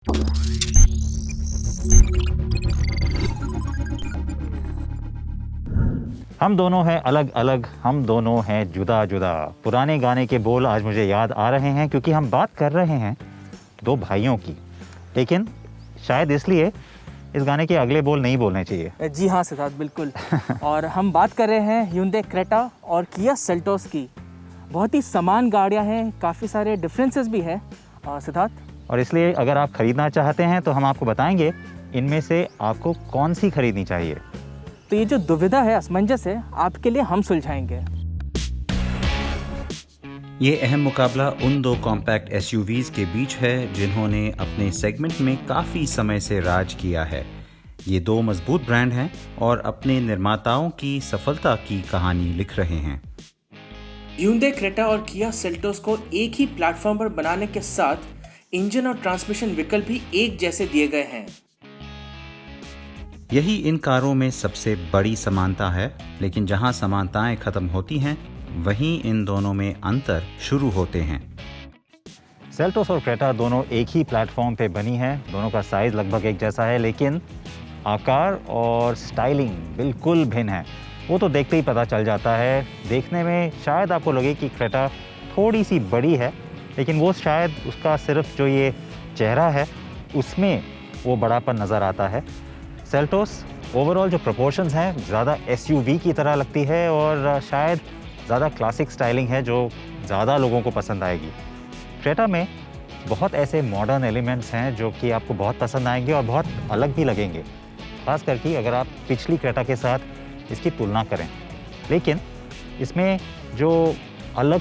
हम दोनों हैं अलग अलग, हम दोनों हैं जुदा जुदा। पुराने गाने के बोल आज मुझे याद आ रहे हैं क्योंकि हम बात कर रहे हैं दो भाइयों की। लेकिन शायद इसलिए इस गाने के अगले बोल नहीं बोलने चाहिए। जी हाँ सिद्धार्थ, बिल्कुल। और हम बात कर रहे हैं Hyundai क्रेटा और किया सेल्टोस की। बहुत ही समान गाड़ियाँ हैं, काफ़ी सारे डिफरेंसेस भी हैं सिद्धार्थ। और इसलिए अगर आप खरीदना चाहते हैं तो हम आपको बताएंगे इनमें से आपको कौन सी खरीदनी चाहिए। तो ये जो दुविधा है, असमंजस है, आपके लिए हम सुलझाएंगे। ये अहम मुकाबला उन दो कॉम्पैक्ट एसयूवीज़ के बीच है जिन्होंने अपने सेगमेंट में काफ़ी समय से राज किया है। ये दो मजबूत ब्रांड हैं और अपने निर्माताओं की सफलता की कहानी लिख रहे हैं। Hyundai क्रेटा और किया सेल्टोस को एक ही प्लेटफॉर्म पर बनाने के साथ इंजन और ट्रांसमिशन विकल्प भी एक जैसे दिए गए हैं। यही इन कारों में सबसे बड़ी समानता है, लेकिन जहां समानताएं खत्म होती हैं वहीं इन दोनों में अंतर शुरू होते हैं। सेल्टोस और क्रेटा दोनों एक ही प्लेटफॉर्म पे बनी है। दोनों का साइज़ लगभग एक जैसा है, लेकिन आकार और स्टाइलिंग बिल्कुल भिन्न है। वो तो देखते ही पता चल जाता है। देखने में शायद आपको लगे कि क्रेटा थोड़ी सी बड़ी है, लेकिन वो शायद उसका सिर्फ जो ये चेहरा है उसमें वो बड़ापन नज़र आता है। सेल्टोस ओवरऑल जो प्रोपोर्शंस हैं ज़्यादा एसयूवी की तरह लगती है और शायद ज़्यादा क्लासिक स्टाइलिंग है जो ज़्यादा लोगों को पसंद आएगी। क्रेटा में बहुत ऐसे मॉडर्न एलिमेंट्स हैं जो कि आपको बहुत पसंद आएंगे और बहुत अलग भी लगेंगे, ख़ास करके अगर आप पिछली क्रेटा के साथ इसकी तुलना करें। लेकिन इसमें जो अलग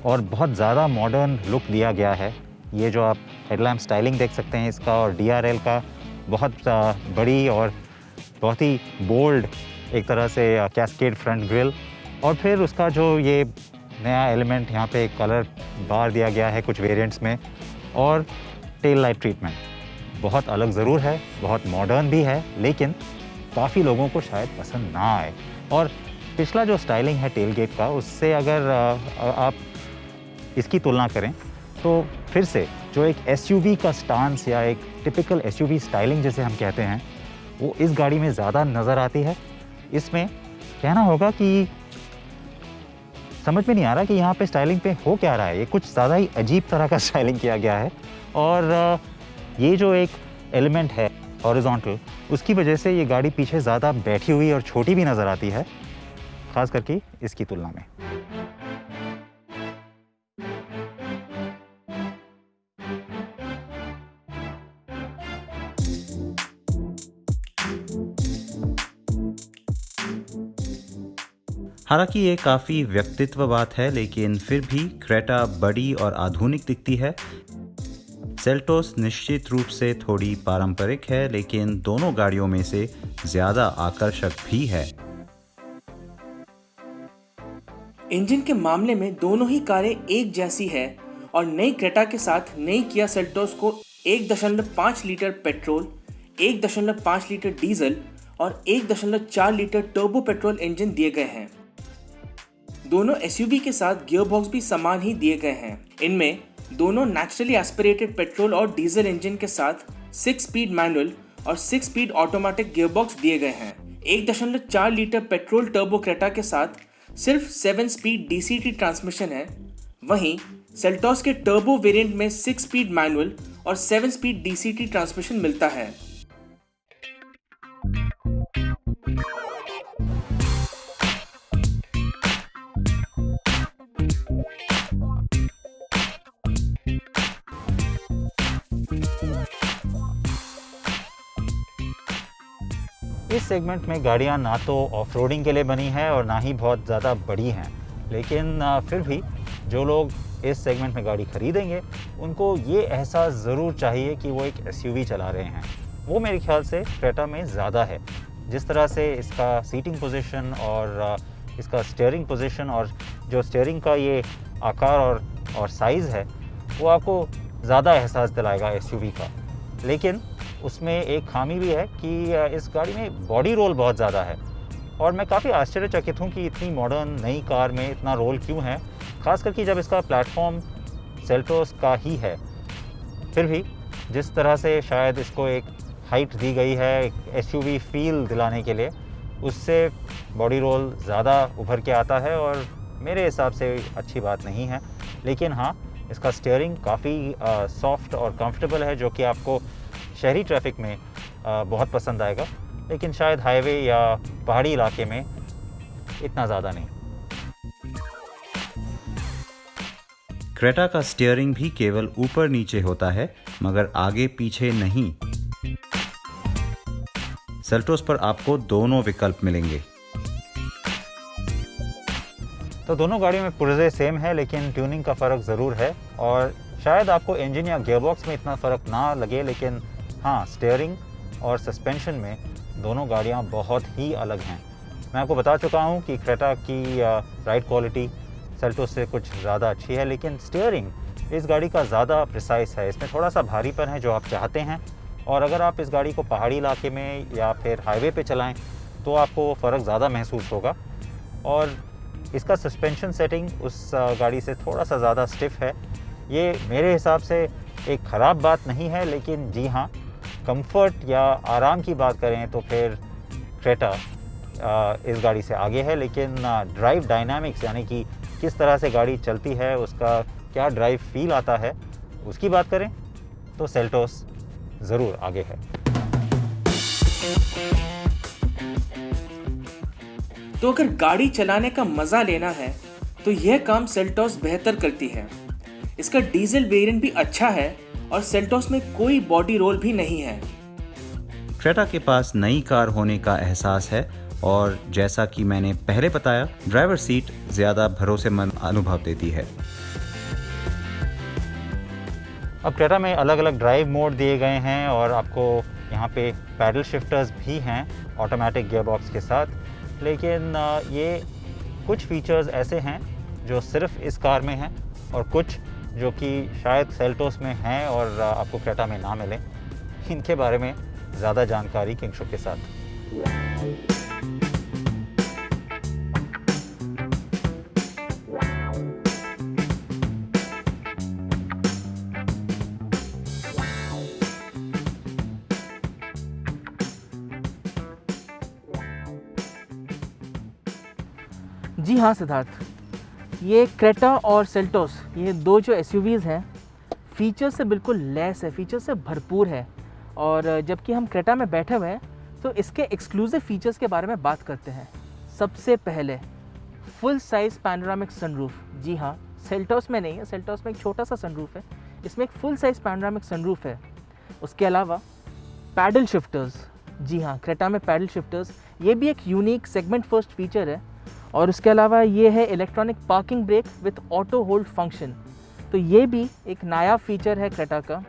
और बहुत ज़्यादा मॉडर्न लुक दिया गया है, ये जो आप हेडलैम्प स्टाइलिंग देख सकते हैं इसका, और DRL का बहुत बड़ी और बहुत ही बोल्ड एक तरह से कैस्केड फ्रंट ग्रिल, और फिर उसका जो ये नया एलिमेंट यहाँ पे कलर बार दिया गया है कुछ वेरिएंट्स में, और टेल लाइट ट्रीटमेंट बहुत अलग ज़रूर है, बहुत मॉडर्न भी है, लेकिन काफ़ी लोगों को शायद पसंद ना आए। और पिछला जो स्टाइलिंग है टेल गेट का, उससे अगर आप इसकी तुलना करें तो फिर से जो एक एसयूवी का स्टांस या एक टिपिकल एसयूवी स्टाइलिंग जिसे हम कहते हैं, वो इस गाड़ी में ज़्यादा नज़र आती है। इसमें कहना होगा कि समझ में नहीं आ रहा कि यहाँ पे स्टाइलिंग पे हो क्या रहा है। ये कुछ ज़्यादा ही अजीब तरह का स्टाइलिंग किया गया है, और ये जो एक एलिमेंट है हॉरिजॉन्टल, उसकी वजह से ये गाड़ी पीछे ज़्यादा बैठी हुई और छोटी भी नज़र आती है, ख़ास करके इसकी तुलना में। हालांकि ये काफ़ी व्यक्तित्व बात है, लेकिन फिर भी क्रेटा बड़ी और आधुनिक दिखती है। सेल्टोस निश्चित रूप से थोड़ी पारंपरिक है, लेकिन दोनों गाड़ियों में से ज़्यादा आकर्षक भी है। इंजन के मामले में दोनों ही कारें एक जैसी है, और नई क्रेटा के साथ नई किया सेल्टोस को 1.5 लीटर पेट्रोल, 1.5 लीटर डीजल और 1.4 लीटर टर्बो पेट्रोल इंजन दिए गए हैं। दोनों एसयूवी के साथ गियरबॉक्स भी समान ही दिए गए हैं। इनमें दोनों नेचुरली एस्पिरेटेड पेट्रोल और डीजल इंजन के साथ 6 स्पीड मैनुअल और 6 स्पीड ऑटोमेटिक गियरबॉक्स दिए गए हैं। 1.4 लीटर पेट्रोल टर्बो क्रेटा के साथ सिर्फ 7 स्पीड DCT ट्रांसमिशन है। वहीं सेल्टोस के टर्बो वेरिएंट में 6 स्पीड मैनुअल और 7 स्पीड DCT ट्रांसमिशन मिलता है। इस सेगमेंट में गाड़ियाँ ना तो ऑफ-रोडिंग के लिए बनी है और ना ही बहुत ज़्यादा बड़ी हैं, लेकिन फिर भी जो लोग इस सेगमेंट में गाड़ी खरीदेंगे उनको ये एहसास ज़रूर चाहिए कि वो एक एसयूवी चला रहे हैं। वो मेरे ख्याल से क्रेटा में ज़्यादा है। जिस तरह से इसका सीटिंग पोजीशन और इसका स्टीयरिंग पोजीशन और जो स्टीयरिंग का ये आकार और साइज़ है, वो आपको ज़्यादा एहसास दिलाएगा एसयूवी का। लेकिन उसमें एक खामी भी है कि इस गाड़ी में बॉडी रोल बहुत ज़्यादा है, और मैं काफ़ी आश्चर्यचकित हूँ कि इतनी मॉडर्न नई कार में इतना रोल क्यों है, ख़ास करके जब इसका प्लेटफॉर्म सेल्टोस का ही है। फिर भी जिस तरह से शायद इसको एक हाइट दी गई है एक एसयूवी फील दिलाने के लिए, उससे बॉडी रोल ज़्यादा उभर के आता है और मेरे हिसाब से अच्छी बात नहीं है। लेकिन हाँ, इसका स्टीयरिंग काफ़ी सॉफ्ट और कंफर्टेबल है, जो कि आपको शहरी ट्रैफिक में बहुत पसंद आएगा, लेकिन शायद हाईवे या पहाड़ी इलाके में इतना ज़्यादा नहीं। क्रेटा का स्टीयरिंग भी केवल ऊपर नीचे होता है, मगर आगे पीछे नहीं। सेल्टोस पर आपको दोनों विकल्प मिलेंगे। तो दोनों गाड़ियों में पुर्जे सेम है, लेकिन ट्यूनिंग का फ़र्क ज़रूर है और शायद आपको इंजन या गियरबॉक्स में इतना फ़र्क ना लगे, लेकिन हाँ, स्टीयरिंग और सस्पेंशन में दोनों गाड़ियाँ बहुत ही अलग हैं। मैं आपको बता चुका हूँ कि क्रेटा की राइड क्वालिटी सेल्टोस से कुछ ज़्यादा अच्छी है, लेकिन स्टीयरिंग इस गाड़ी का ज़्यादा प्रिसाइज है। इसमें थोड़ा सा भारीपन है जो आप चाहते हैं, और अगर आप इस गाड़ी को पहाड़ी इलाके में या फिर हाईवे पे चलाएं तो आपको फ़र्क ज़्यादा महसूस होगा। और इसका सस्पेंशन सेटिंग उस गाड़ी से थोड़ा सा ज़्यादा स्टिफ है। ये मेरे हिसाब से एक ख़राब बात नहीं है, लेकिन जी हाँ, कंफर्ट या आराम की बात करें तो फिर क्रेटा इस गाड़ी से आगे है। लेकिन ड्राइव डायनामिक्स, यानी कि किस तरह से गाड़ी चलती है, उसका क्या ड्राइव फील आता है, उसकी बात करें तो सेल्टोस ज़रूर आगे है। तो अगर गाड़ी चलाने का मज़ा लेना है तो यह काम सेल्टोस बेहतर करती है। इसका डीजल वेरिएंट भी अच्छा है और सेल्टोस में कोई बॉडी रोल भी नहीं है। क्रेटा के पास नई कार होने का एहसास है और जैसा कि मैंने पहले बताया, ड्राइवर सीट ज़्यादा भरोसेमंद अनुभव देती है। अब क्रेटा में अलग अलग ड्राइव मोड दिए गए हैं और आपको यहाँ पे पैडल शिफ्टर्स भी हैं ऑटोमेटिक गियरबॉक्स के साथ, लेकिन ये कुछ फीचर्स ऐसे हैं जो सिर्फ इस कार में हैं और कुछ जो कि शायद सेल्टोस में हैं और आपको क्रेटा में ना मिलें। इनके बारे में ज़्यादा जानकारी किंगशो के साथ। जी हाँ सिद्धार्थ, ये क्रेटा और सेल्टोस, ये दो जो एसयूवीज़ हैं, फ़ीचर से बिल्कुल लैस है, फ़ीचर से भरपूर है। और जबकि हम क्रेटा में बैठे हुए हैं तो इसके एक्सक्लूसिव फ़ीचर्स के बारे में बात करते हैं। सबसे पहले फुल साइज़ पैनोरामिक सनरूफ। जी हाँ, सेल्टोस में नहीं है, सेल्टोस में एक छोटा सा सनरूफ है, इसमें एक फुल साइज़ पैनोरामिक सनरूफ है। उसके अलावा पैडल शिफ्टर्स। जी हाँ, क्रेटा में पैडल शिफ्टर्स, ये भी एक यूनिक सेगमेंट फर्स्ट फीचर है। और उसके अलावा ये है electronic parking brake with auto hold function, तो ये भी एक नया फीचर है क्रेटा का।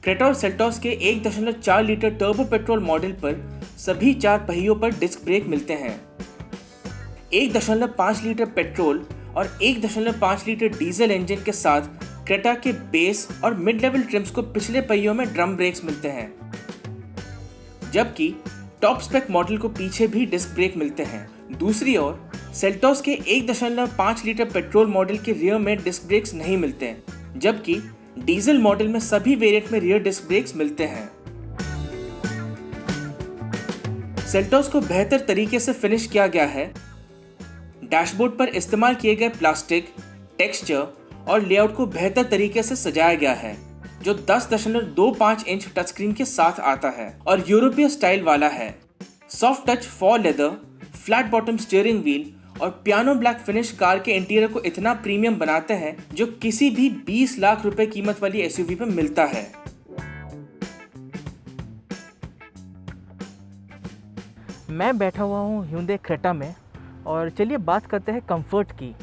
क्रेटा और सेल्टोस के 1.4 लीटर टर्बो पेट्रोल मॉडल पर सभी 4 पहियों पर डिस्क ब्रेक मिलते हैं। 1.5 लीटर पेट्रोल और 1.5 लीटर डीजल इंजन के साथ क्रेटा के बेस और मिड लेवल ट्रिम्स को पिछले पहियों में ड्रम ब्रेक्स मिलते हैं, जबकि टॉप स्पेक मॉडल को पीछे भी डिस्क ब्रेक मिलते हैं। दूसरी ओर सेल्टोस के 1.5 लीटर पेट्रोल मॉडल के रियर में डिस्क ब्रेक्स नहीं मिलते हैं, जबकि डीजल मॉडल में सभी वेरिएंट में रियर डिस्क ब्रेक्स मिलते हैं। सेल्टोस को बेहतर तरीके से फिनिश किया गया है। डैशबोर्ड पर इस्तेमाल किए गए प्लास्टिक, टेक्सचर और लेआउट को बेहतर तरीके से सजाया गया है, जो 10.25 इंच टच स्क्रीन के साथ आता है और यूरोपीय स्टाइल वाला है। Soft touch for leather, flat bottom steering wheel और पियानो ब्लैक फिनिश कार के इंटीरियर को इतना प्रीमियम बनाते हैं जो किसी भी 20 लाख रुपए कीमत वाली एसयूवी पे मिलता है। मैं बैठा हुआ हूँ Hyundai क्रेटा में और चलिए बात करते हैं कंफर्ट की।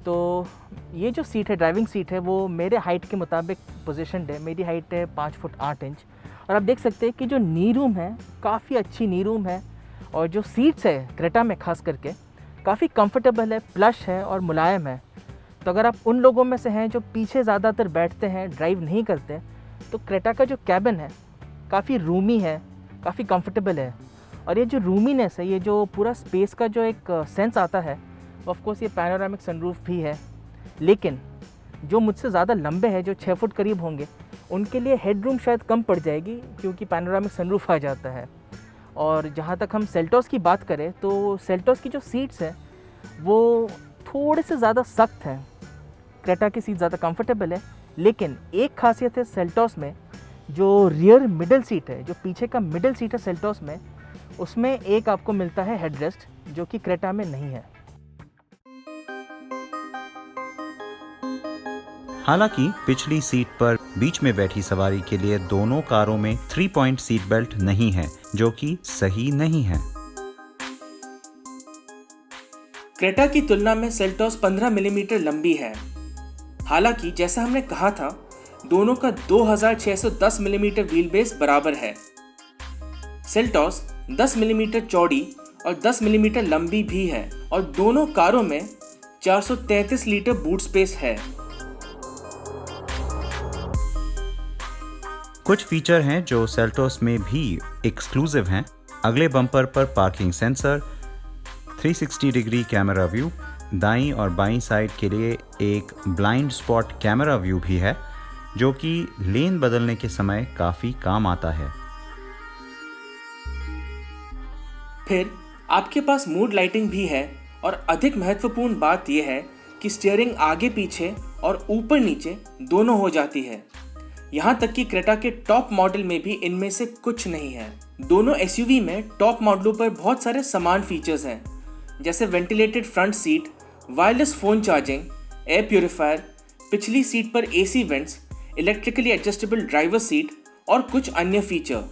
तो ये जो सीट है, ड्राइविंग सीट है, वो मेरे हाइट के मुताबिक पोजीशनड है। मेरी हाइट है 5 फुट 8 इंच और आप देख सकते हैं कि जो नी रूम है काफ़ी अच्छी नी रूम है और जो सीट्स है क्रेटा में खास करके काफ़ी कंफर्टेबल है, प्लश है और मुलायम है। तो अगर आप उन लोगों में से हैं जो पीछे ज़्यादातर बैठते हैं, ड्राइव नहीं करते, तो क्रेटा का जो कैबिन है काफ़ी रूमी है, काफ़ी कंफर्टेबल है। और ये जो रूमीनेस है, ये जो पूरा स्पेस का जो एक सेंस आता है, ऑफ कोर्स ये पैनोरामिक सनरूफ भी है, लेकिन जो मुझसे ज़्यादा लंबे हैं, जो 6 फुट करीब होंगे, उनके लिए हेडरूम शायद कम पड़ जाएगी क्योंकि पैनोरामिक सनरूफ आ जाता है। और जहाँ तक हम सेल्टोस की बात करें तो सेल्टोस की जो सीट्स हैं वो थोड़े से ज़्यादा सख्त हैं। क्रेटा की सीट ज़्यादा कंफर्टेबल है, लेकिन एक खासियत है सेल्टोस में, जो रियर मिडल सीट है, जो पीछे का मिडल सीट है सेल्टोस में, उसमें एक आपको मिलता है हेडरेस्ट जो कि क्रेटा में नहीं है। हालांकि पिछली सीट पर बीच में बैठी सवारी के लिए दोनों कारों में 3 पॉइंट सीट बेल्ट नहीं है, जो कि सही नहीं है। क्रेटा की तुलना में सेल्टोस 15 मिलीमीटर लंबी है। हालांकि जैसा हमने कहा था, दोनों का 2610 मिलीमीटर व्हील बेस बराबर है। सेल्टोस 10 मिलीमीटर चौड़ी और 10 मिलीमीटर लंबी भी है और दोनों कारों में 433 लीटर बूट स्पेस है। कुछ फीचर हैं जो सेल्टोस में भी एक्सक्लूसिव हैं। अगले बम्पर पर parking sensor, 360 degree camera view, दाईं और बाईं साइड के लिए एक ब्लाइंड स्पॉट कैमरा व्यू भी है, जो कि लेन बदलने के समय काफ़ी काम आता है। फिर आपके पास मूड लाइटिंग भी है और अधिक महत्वपूर्ण बात यह है कि स्टीयरिंग आगे पीछे और ऊपर नीचे दोनों हो जाती है। यहाँ तक कि क्रेटा के टॉप मॉडल में भी इनमें से कुछ नहीं है। दोनों एसयूवी में टॉप मॉडलों पर बहुत सारे समान फीचर्स हैं, जैसे ventilated front seat, wireless phone charging, air purifier, पिछली सीट पर AC vents, electrically adjustable driver seat और कुछ अन्य फीचर।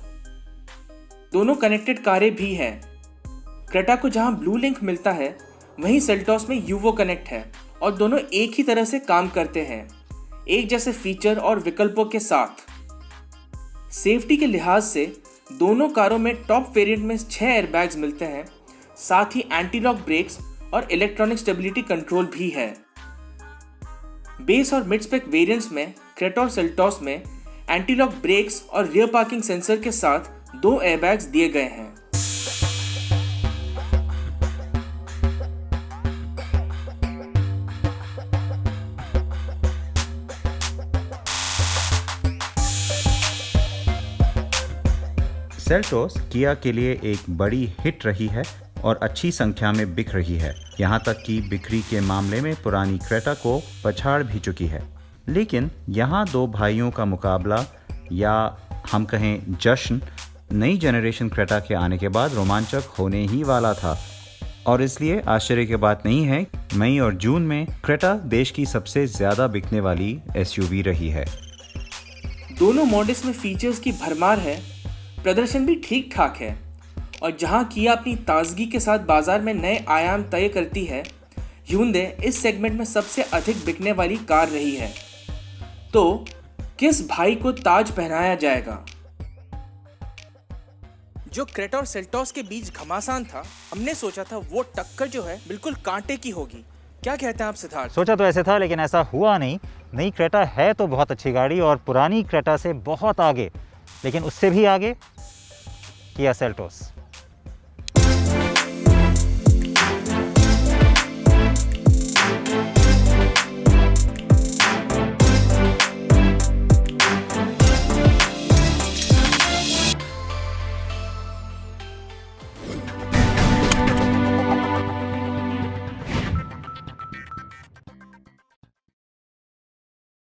दोनों कनेक्टेड कारें भी हैं। क्रेटा को जहां ब्लू लिंक मिलता है, वहीं सेल्टोस में यूवो कनेक्ट है और दोनों एक ही तरह से काम करते हैं, एक जैसे फीचर और विकल्पों के साथ। सेफ्टी के लिहाज से दोनों कारों में टॉप वेरिएंट में 6 एयरबैग्स मिलते हैं, साथ ही एंटी लॉक ब्रेक्स और इलेक्ट्रॉनिक स्टेबिलिटी कंट्रोल भी है। बेस और मिड स्पेक वेरिएंट्स में क्रेटा और सेल्टोस में एंटी लॉक ब्रेक्स और रियर पार्किंग सेंसर के साथ 2 एयरबैग्स दिए गए हैं। सेल्टोस किया के लिए एक बड़ी हिट रही है और अच्छी संख्या में बिक रही है। यहाँ तक कि बिक्री के मामले में पुरानी क्रेटा को पछाड़ भी चुकी है। लेकिन यहाँ दो भाइयों का मुकाबला, या हम कहें जश्न, नई जनरेशन क्रेटा के आने के बाद रोमांचक होने ही वाला था। और इसलिए आश्चर्य की बात नहीं है, मई और जून में क्रेटा देश की सबसे ज़्यादा बिकने वाली एसयूवी रही है। दोनों मॉडल्स में फीचर्स की भरमार है, प्रदर्शन भी ठीक ठाक है और जहां किया अपनी ताजगी के साथ बाजार में नए आयाम तय करती है, ह्यूंडई इस सेगमेंट में सबसे अधिक बिकने वाली कार रही है। तो किस भाई को ताज पहनाया जाएगा? जो क्रेटा और सेल्टोस के बीच घमासान था, हमने सोचा था वो टक्कर जो है बिल्कुल कांटे की होगी। क्या कहते हैं आप सिद्धार्थ? सोचा तो ऐसे था, लेकिन ऐसा हुआ नहीं। नई क्रेटा है तो बहुत अच्छी गाड़ी और पुरानी क्रेटा से बहुत आगे, लेकिन उससे भी आगे किया सेल्टोस।